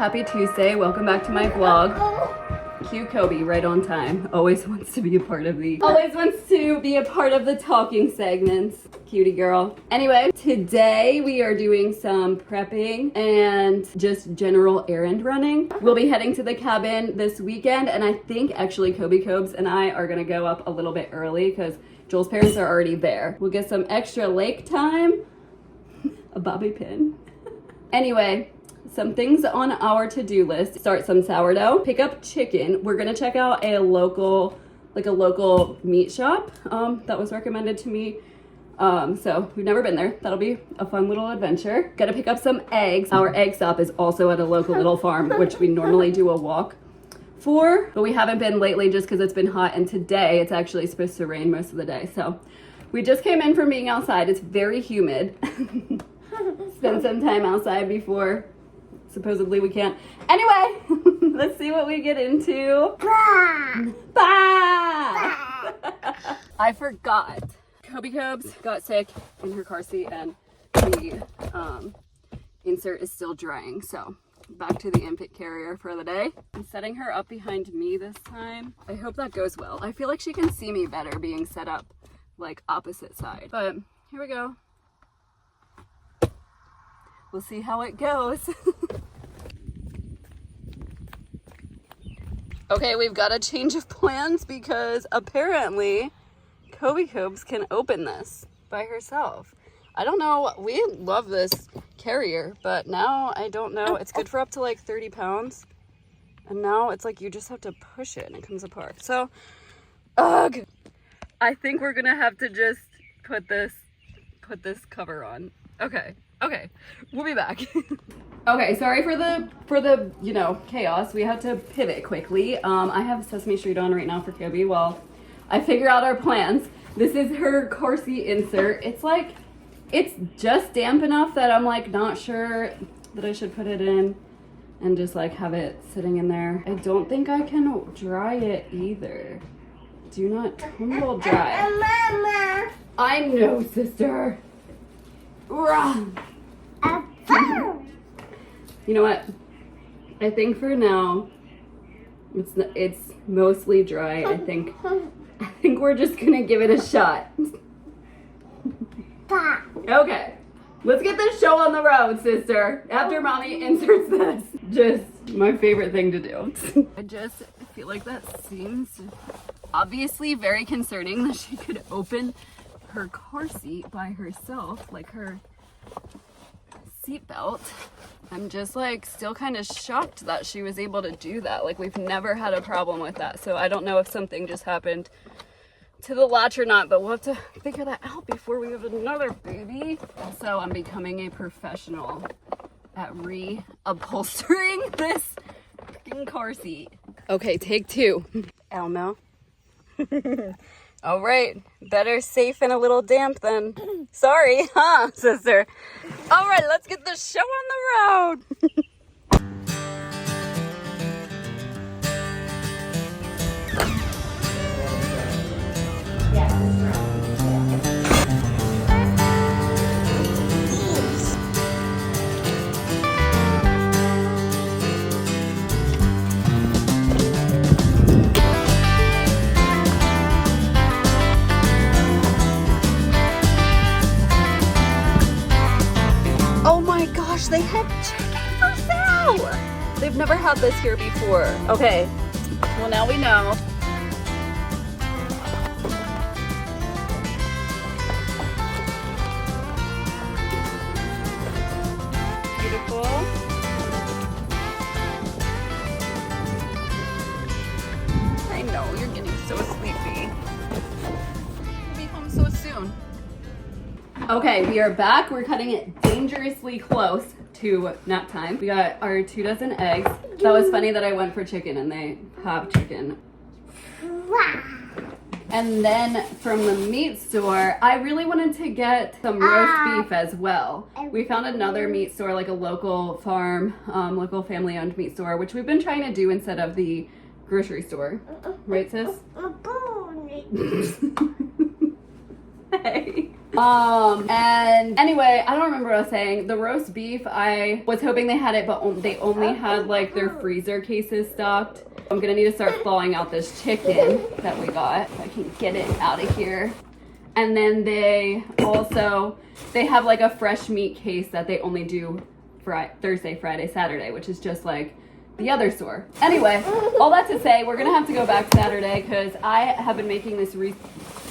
happy Tuesday. Welcome back to my vlog. Cute Kobe, right on time. Always wants to be a part of the talking segments. Cutie girl. Anyway, today we are doing some prepping and just general errand running. We'll be heading to the cabin this weekend, and I think actually Kobe Cobes and I are gonna go up a little bit early because Joel's parents are already there. We'll get some extra lake time. A bobby pin. Anyway, some things on our to-do list. Start some sourdough, pick up chicken. We're gonna check out a local meat shop that was recommended to me. So we've never been there. That'll be a fun little adventure. Gotta pick up some eggs. Our egg stop is also at a local little farm, which we normally do a walk for, but we haven't been lately just because it's been hot, and today it's actually supposed to rain most of the day. So we just came in from being outside. It's very humid. Spend some time outside before supposedly we can't. Anyway, let's see what we get into. I forgot. Kobe Cobes got sick in her car seat, and the insert is still drying. So back to the infant carrier for the day. I'm setting her up behind me this time. I hope that goes well. I feel like she can see me better being set up like opposite side. But here we go. We'll see how it goes. Okay, we've got a change of plans because apparently Kobe Cobes can open this by herself. I don't know, we love this carrier, but now I don't know. It's good for up to like 30 pounds. And now it's like you just have to push it and it comes apart. So, ugh. I think we're gonna have to just put this cover on. Okay, we'll be back. Okay, sorry for the chaos. We had to pivot quickly. I have Sesame Street on right now for Kobe while I figure out our plans. This is her car seat insert. It's just damp enough that I'm like not sure that I should put it in and just like have it sitting in there. I don't think I can dry it either. Do not tumble dry. Mama. I know, sister. Run. You know what? I think for now, it's mostly dry. I think we're just gonna give it a shot. Okay, let's get this show on the road, sister. After mommy inserts this, just my favorite thing to do. I just feel like that seems obviously very concerning that she could open her car seat by herself, like her seatbelt. I'm just like still kind of shocked that she was able to do that. Like we've never had a problem with that. So I don't know if something just happened to the latch or not, but we'll have to figure that out before we have another baby. Also, I'm becoming a professional at upholstering this freaking car seat. Okay, take two. Elmo. All right, better safe and a little damp than sorry, huh, sister? All right, let's get the show on the road. They have chicken for sale. They've never had this here before. Okay, well now we know. Beautiful. I know, you're getting so sleepy. We'll be home so soon. Okay, we are back. We're cutting it dangerously close to nap time. We got our 2 dozen eggs. That was funny that I went for chicken and they have chicken. And then from the meat store, I really wanted to get some roast beef as well. We found another meat store, like a local farm, local family-owned meat store, which we've been trying to do instead of the grocery store. Right, sis? Hey. And anyway, I don't remember what I was saying. The roast beef, I was hoping they had it, but they only had like their freezer cases stocked. I'm gonna need to start thawing out this chicken that we got. If I can get it out of here. And then they have like a fresh meat case that they only do Thursday, Friday, Saturday, which is just like the other store. Anyway, all that to say, we're gonna have to go back Saturday because I have been making this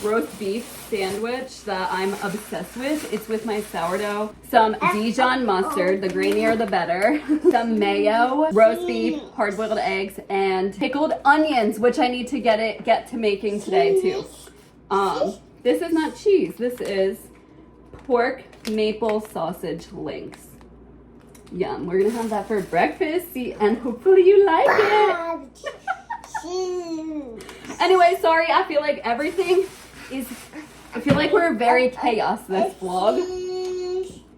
roast beef sandwich that I'm obsessed with. It's with my sourdough, some Dijon mustard, the grainier the better, some mayo, roast beef, hard-boiled eggs, and pickled onions, which I need to get to making today too. This is not cheese. This is pork maple sausage links. Yum. We're gonna have that for breakfast. See, and hopefully you like it. Anyway, sorry. I feel like I feel like we're very chaos this vlog.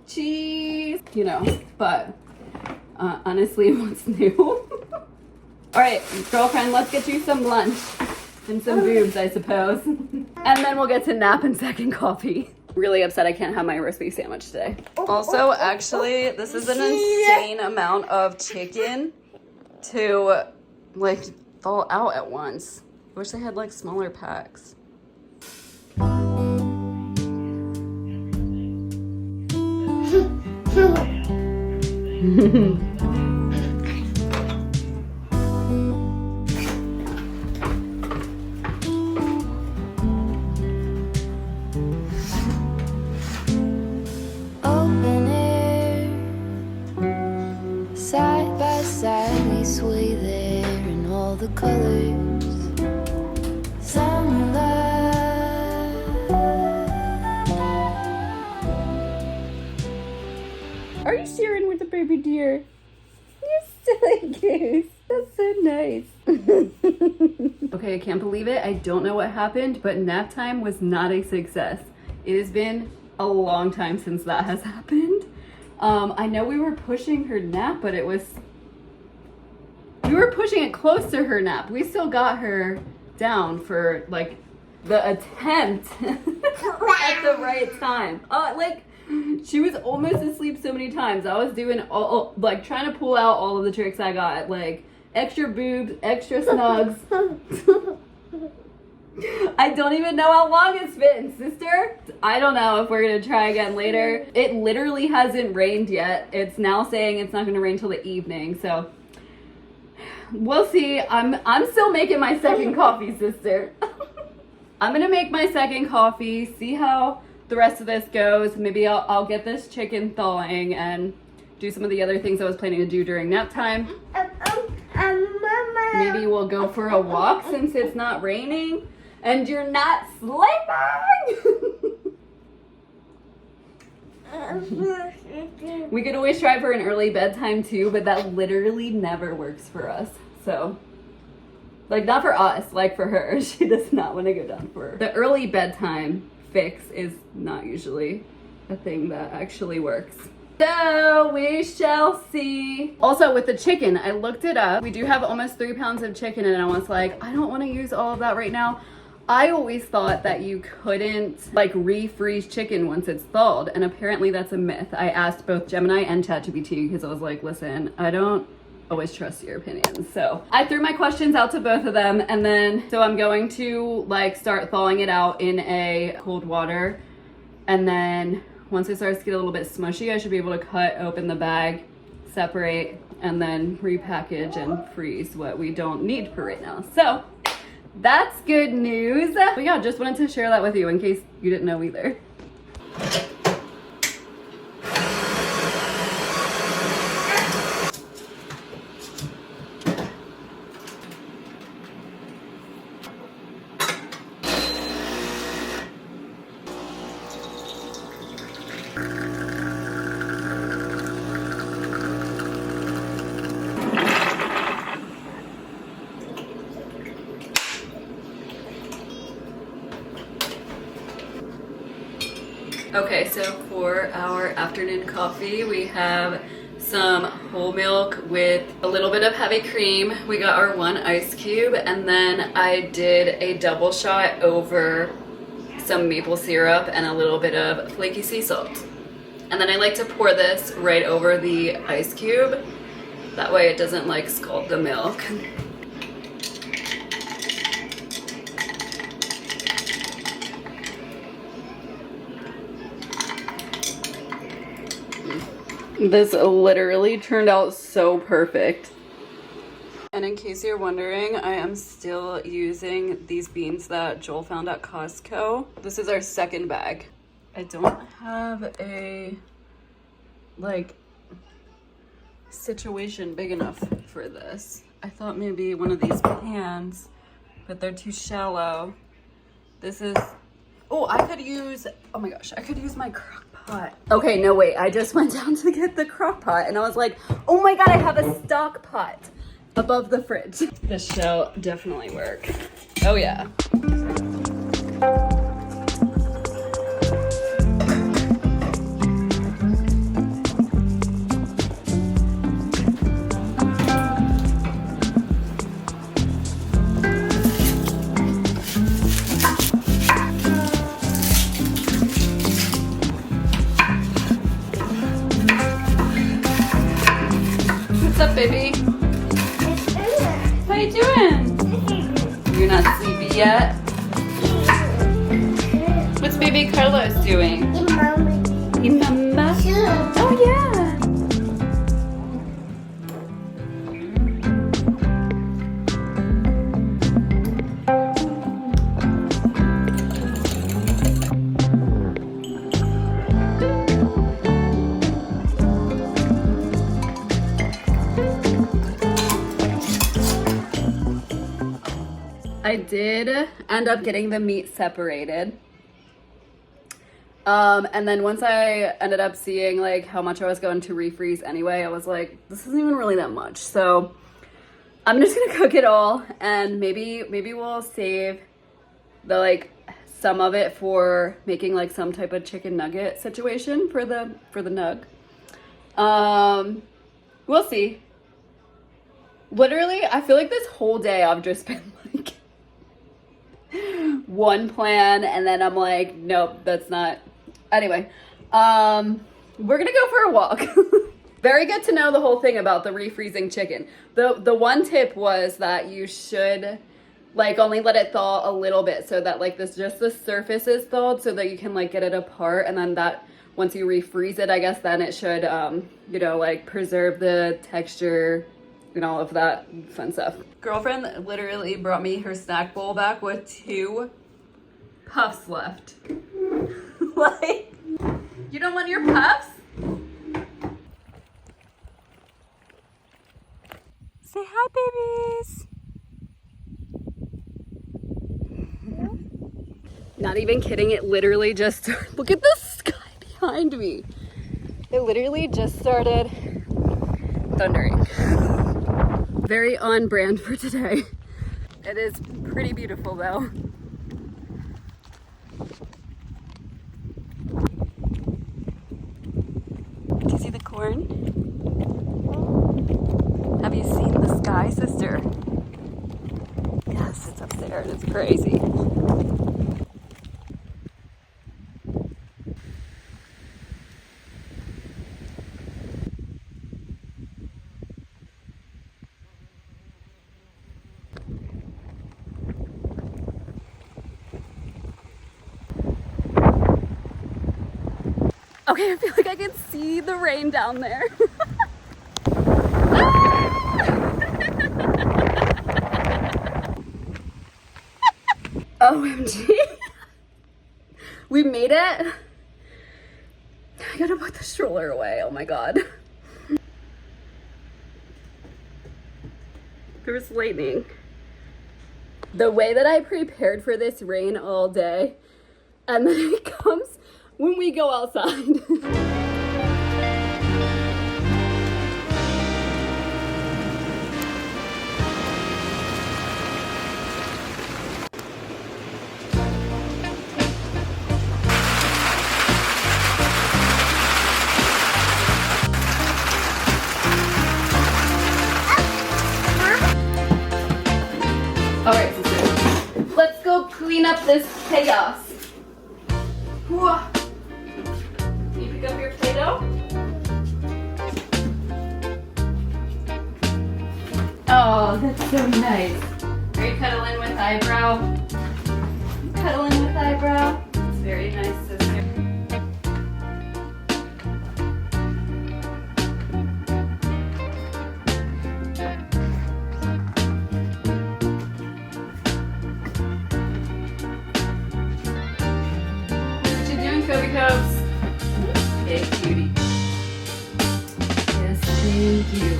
Cheese. You know, but honestly, what's new? All right, girlfriend, let's get you some lunch. And some boobs, I suppose. And then we'll get to nap and second coffee. Really upset I can't have my roast beef sandwich today. Also, actually, this is an insane amount of chicken to like thaw out at once. I wish they had like smaller packs. Sway there in all the colors. Summer love. Are you sharing with the baby deer? You're silly goose. That's so nice. Okay, I can't believe it. I don't know what happened, but nap time was not a success. It has been a long time since that has happened. I know we were pushing her nap, but we were pushing it close to her nap. We still got her down for like the attempt at the right time. Like she was almost asleep so many times. I was doing like trying to pull out all of the tricks I got, like extra boobs, extra snugs. I don't even know how long it's been, sister. I don't know if we're gonna try again later. It literally hasn't rained yet. It's now saying it's not gonna rain till the evening, so we'll see. I'm still making my second coffee, sister. I'm gonna make my second coffee, see how the rest of this goes. Maybe I'll get this chicken thawing and do some of the other things I was planning to do during nap time. Maybe we'll go for a walk since it's not raining and you're not sleeping. We could always try for an early bedtime too, but that literally never works for us. So, like, not for us, like for her. She does not want to go down for her. The early bedtime fix is not usually a thing that actually works. So we shall see. Also with the chicken, I looked it up. We do have almost 3 pounds of chicken and I was like, I don't want to use all of that right now. I always thought that you couldn't like refreeze chicken once it's thawed, and apparently that's a myth. I asked both Gemini and ChatGPT because I was like, listen, I don't always trust your opinions. So I threw my questions out to both of them, and then so I'm going to like start thawing it out in a cold water, and then once it starts to get a little bit smushy, I should be able to cut open the bag, separate, and then repackage and freeze what we don't need for right now. So that's good news. But yeah, just wanted to share that with you in case you didn't know either. Okay, so for our afternoon coffee, we have some whole milk with a little bit of heavy cream. We got our 1 ice cube, and then I did a double shot over some maple syrup, and a little bit of flaky sea salt. And then I like to pour this right over the ice cube. That way it doesn't like scald the milk. This literally turned out so perfect. And in case you're wondering, I am still using these beans that Joel found at Costco. This is our second bag. I don't have a, like, situation big enough for this. I thought maybe one of these pans, but they're too shallow. This is, oh, I could use, oh my gosh, I could use my crock pot. Okay, no wait, I just went down to get the crock pot and I was like, oh my God, I have a stock pot above the fridge. This shall definitely work. Oh yeah. What's up, baby? How you doing? You're not sleepy yet? What's baby Carlos doing? Imamba? Oh yeah. I did end up getting the meat separated. And then once I ended up seeing like how much I was going to refreeze anyway, I was like, this isn't even really that much. So I'm just gonna cook it all, and maybe we'll save the like some of it for making like some type of chicken nugget situation for the nug. We'll see. Literally, I feel like this whole day I've just been like one plan, and then I'm like, nope, that's not. Anyway, we're gonna go for a walk. Very good to know the whole thing about the refreezing chicken. The one tip was that you should like only let it thaw a little bit, so that like this just the surface is thawed, so that you can like get it apart, and then that once you refreeze it, I guess then it should you know, like preserve the texture and all of that fun stuff. Girlfriend literally brought me her snack bowl back with 2 puffs left. Like, you don't want your puffs? Say hi, babies. Not even kidding, it literally just, look at the sky behind me. It literally just started thundering. Very on brand for today. It is pretty beautiful though. Do you see the corn? Have you seen the sky, sister? Yes, it's up there and it's crazy. Okay, I feel like I can see the rain down there. OMG. We made it. I gotta put the stroller away, oh my God. There was lightning. The way that I prepared for this rain all day, and then it comes when we go outside. All right, sister, let's go clean up this chaos. Can you pick up your Play-Doh? Oh, that's so nice. Are you cuddling with eyebrow? Cuddling with eyebrow? It's very nice, sister. What you doing, Kobe Cubs? Hey, cutie. Yes, thank you.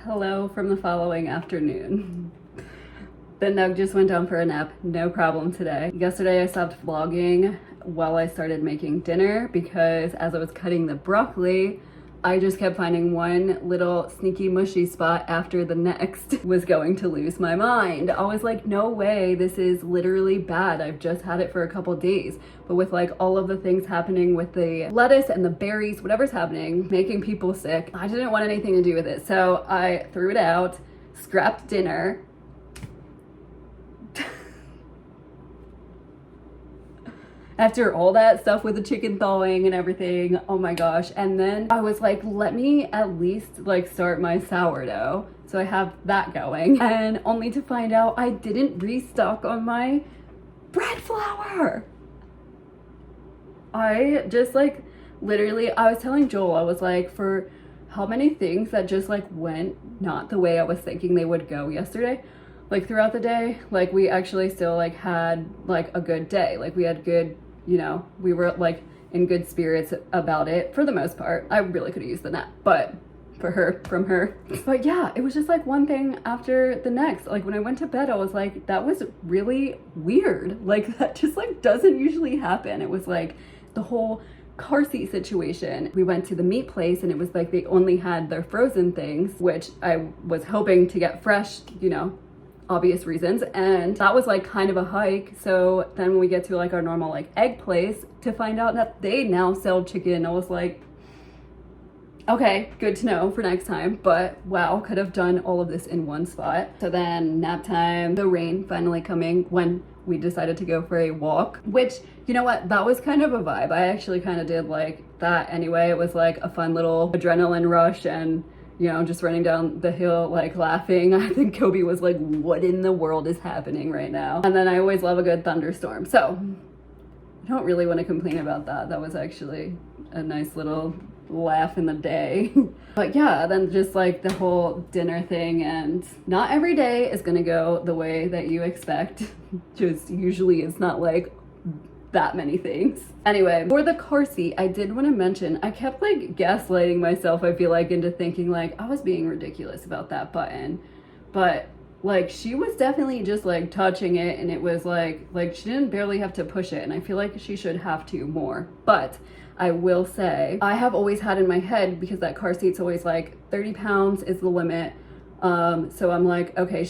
Hello from the following afternoon. The Nug just went down for a nap, no problem today. Yesterday I stopped vlogging while I started making dinner because as I was cutting the broccoli, I just kept finding one little sneaky mushy spot after the next. Was going to lose my mind. I was like, no way, this is literally bad. I've just had it for a couple days. But with like all of the things happening with the lettuce and the berries, whatever's happening, making people sick, I didn't want anything to do with it. So I threw it out, scrapped dinner. After all that stuff with the chicken thawing and everything, oh my gosh. And then I was like, let me at least like start my sourdough. So I have that going. And only to find out I didn't restock on my bread flour. I just like, literally, I was telling Joel, I was like, for how many things that just like went not the way I was thinking they would go yesterday. Like throughout the day, like we actually still like had like a good day. Like we had good, you know, we were like in good spirits about it for the most part. I really could have used the nap, but from her. But yeah, it was just like one thing after the next. Like when I went to bed, I was like, that was really weird. Like that just like doesn't usually happen. It was like the whole car seat situation. We went to the meat place and it was like they only had their frozen things, which I was hoping to get fresh, you know, obvious reasons, and that was like kind of a hike. So then when we get to like our normal like egg place, to find out that they now sell chicken, I was like, okay, good to know for next time. But wow, could have done all of this in one spot. So then nap time, the rain finally coming when we decided to go for a walk, which, you know what, that was kind of a vibe. I actually kind of did like that anyway. It was like a fun little adrenaline rush, and you know, just running down the hill, like laughing. I think Kobe was like, what in the world is happening right now? And then I always love a good thunderstorm. So I don't really want to complain about that. That was actually a nice little laugh in the day. But yeah, then just like the whole dinner thing, and not every day is gonna go the way that you expect. Just usually it's not like that many things. Anyway, for the car seat, I did want to mention, I kept like gaslighting myself, I feel like, into thinking like I was being ridiculous about that button. But like she was definitely just like touching it, and it was like she didn't barely have to push it, and I feel like she should have to more. But I will say, I have always had in my head, because that car seat's always like 30 pounds is the limit. So I'm like, okay,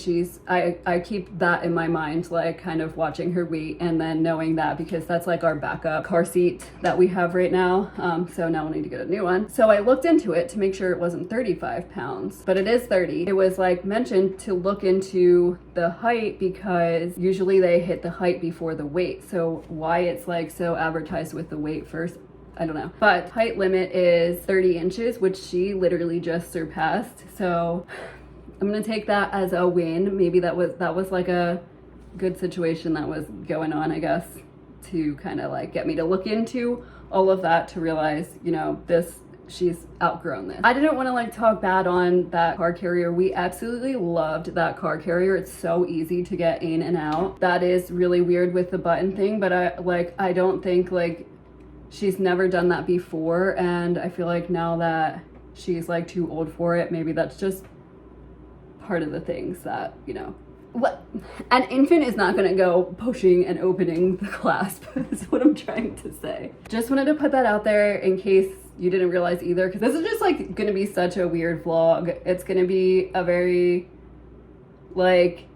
I keep that in my mind, like kind of watching her weight and then knowing that, because that's like our backup car seat that we have right now. So now we'll need to get a new one. So I looked into it to make sure it wasn't 35 pounds, but it is 30. It was like mentioned to look into the height, because usually they hit the height before the weight. So why it's like so advertised with the weight first, I don't know. But height limit is 30 inches, which she literally just surpassed. So I'm gonna take that as a win. Maybe that was like a good situation that was going on, I guess, to kind of like get me to look into all of that, to realize, you know, she's outgrown this. I didn't want to like talk bad on that car carrier. We absolutely loved that car carrier. It's so easy to get in and out. That is really weird with the button thing, but I don't think like she's never done that before, and I feel like now that she's like too old for it, maybe that's just part of the things that, you know, what an infant is not going to go pushing and opening the clasp is what I'm trying to say. Just wanted to put that out there in case you didn't realize either, because this is just like gonna be such a weird vlog. It's gonna be a very like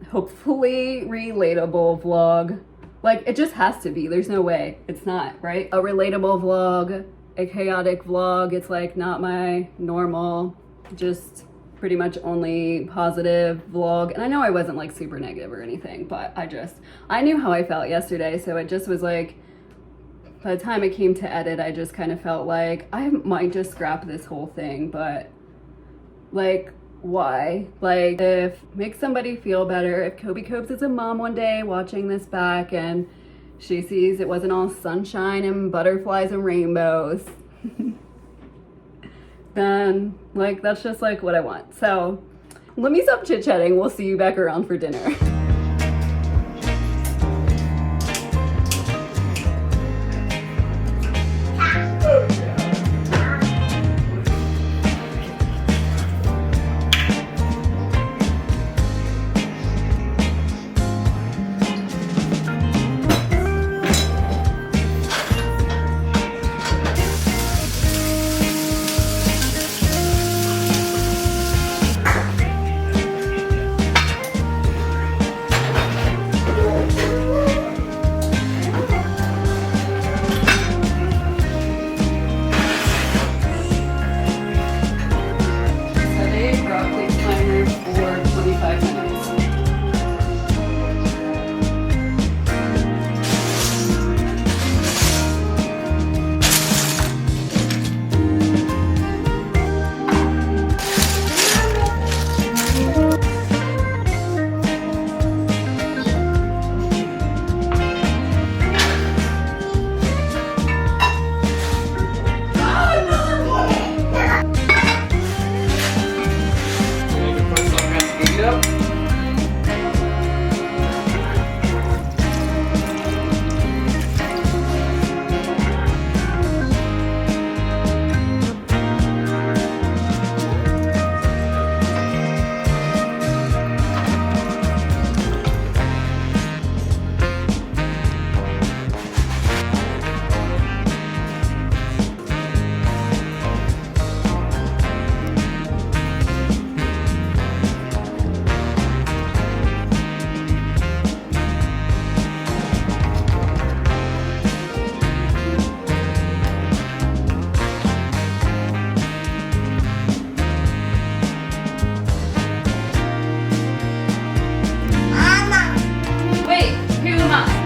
hopefully relatable vlog. Like it just has to be. There's no way it's not, right? A relatable vlog, a chaotic vlog. It's like not my normal, just pretty much only positive vlog. And I know I wasn't like super negative or anything, but I knew how I felt yesterday, so it just was like, by the time it came to edit, I just kind of felt like I might just scrap this whole thing, but like, why? Like, if make somebody feel better, if Kobe Copes is a mom one day watching this back and she sees it wasn't all sunshine and butterflies and rainbows, then like, that's just like what I want. So let me stop chit-chatting. We'll see you back around for dinner. Wait, who am I?